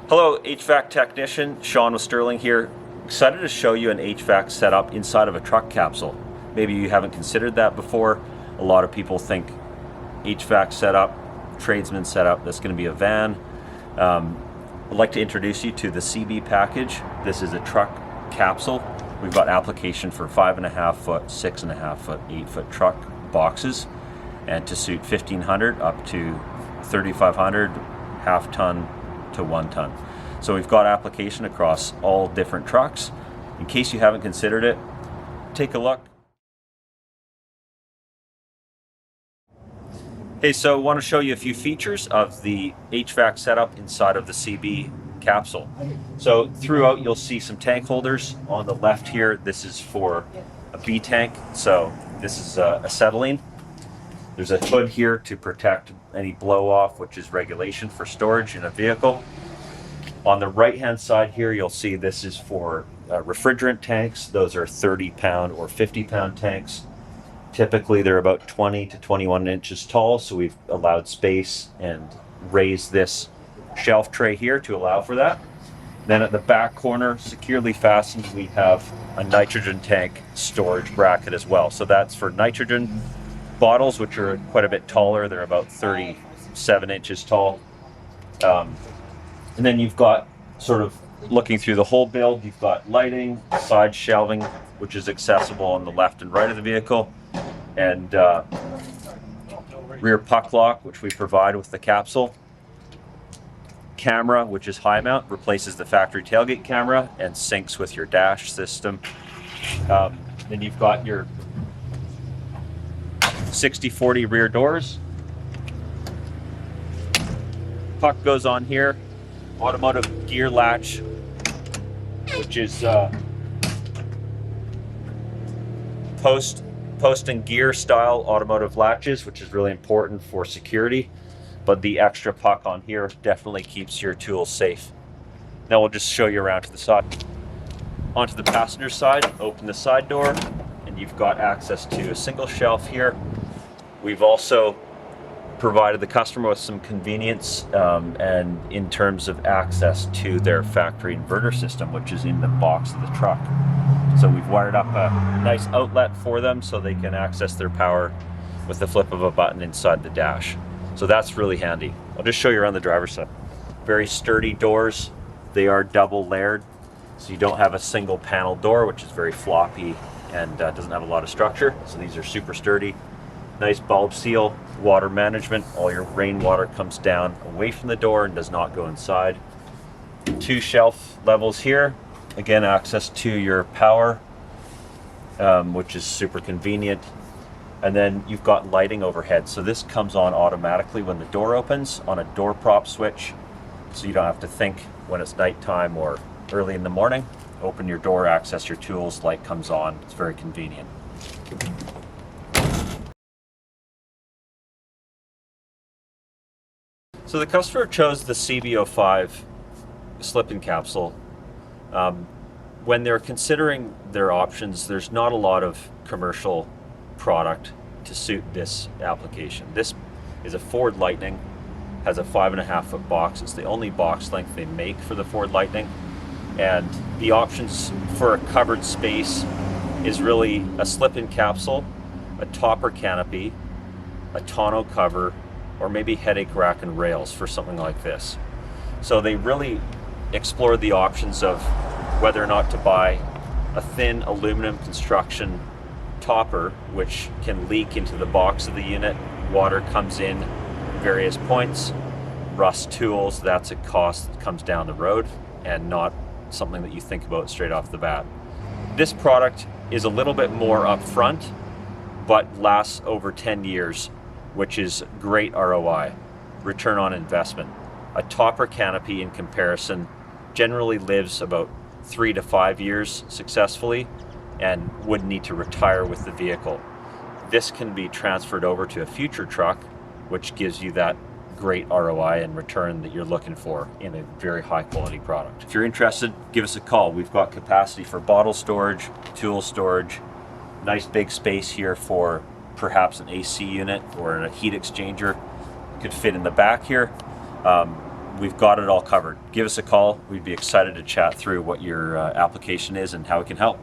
Hello, HVAC technician, Sean with Sterling here. Excited to show you an HVAC setup inside of a truck capsule. Maybe you haven't considered that before. A lot of people think HVAC setup, tradesman setup, that's going to be a van. I'd like to introduce you to the CB package. This is a truck capsule. We've got application for 5.5 foot, 6.5 foot, 8 foot truck boxes, and to suit 1,500 up to 3,500, half ton to 1 ton. So we've got application across all different trucks. In case you haven't considered it, take a look. Hey, so I want to show you a few features of the HVAC setup inside of the CB capsule. So throughout you'll see some tank holders. On the left here, this is for a B tank, so this is acetylene. There's a hood here to protect any blow off, which is regulation for storage in a vehicle. On the right hand side here, you'll see this is for refrigerant tanks. Those are 30-pound or 50-pound tanks. Typically they're about 20 to 21 inches tall, so we've allowed space and raised this shelf tray here to allow for that. Then at the back corner, securely fastened, we have a nitrogen tank storage bracket as well. So that's for nitrogen bottles, which are quite a bit taller. They're about 37 inches tall. And then you've got, sort of looking through the whole build, you've got lighting, side shelving, which is accessible on the left and right of the vehicle, and rear puck lock, which we provide with the capsule. Camera, which is high mount, replaces the factory tailgate camera and syncs with your dash system. Then you've got your 60/40 rear doors. Puck goes on here. Automotive gear latch, which is post and gear style automotive latches, which is really important for security. But the extra puck on here definitely keeps your tools safe. Now we'll just show you around to the side. Onto the passenger side, open the side door, and you've got access to a single shelf here. We've also provided the customer with some convenience and in terms of access to their factory inverter system, which is in the box of the truck. So we've wired up a nice outlet for them so they can access their power with the flip of a button inside the dash. So that's really handy. I'll just show you around the driver's side. Very sturdy doors. They are double layered, so you don't have a single panel door, which is very floppy and doesn't have a lot of structure. So these are super sturdy. Nice bulb seal, water management. All your rainwater comes down away from the door and does not go inside. 2 shelf levels here. Again, access to your power, which is super convenient. And then you've got lighting overhead. So this comes on automatically when the door opens on a door prop switch. So you don't have to think when it's nighttime or early in the morning. Open your door, access your tools, light comes on. It's very convenient. So the customer chose the CB05 slip-in capsule. When they're considering their options, there's not a lot of commercial product to suit this application. This is a Ford Lightning, has a 5.5 foot box. It's the only box length they make for the Ford Lightning. And the options for a covered space is really a slip-in capsule, a topper canopy, a tonneau cover, or maybe headache rack and rails for something like this. So they really explored the options of whether or not to buy a thin aluminum construction topper, which can leak into the box of the unit. Water comes in various points, rust tools, that's a cost that comes down the road and not something that you think about straight off the bat. This product is a little bit more upfront, but lasts over 10 years, which is great ROI, return on investment. A topper canopy in comparison generally lives about 3 to 5 years successfully and would need to retire with the vehicle. This can be transferred over to a future truck, which gives you that great ROI and return that you're looking for in a very high quality product. If you're interested, give us a call. We've got capacity for bottle storage, tool storage, nice big space here for perhaps an AC unit or a heat exchanger. Could fit in the back here. we've got it all covered. Give us a call. We'd be excited to chat through what your application is and how we can help.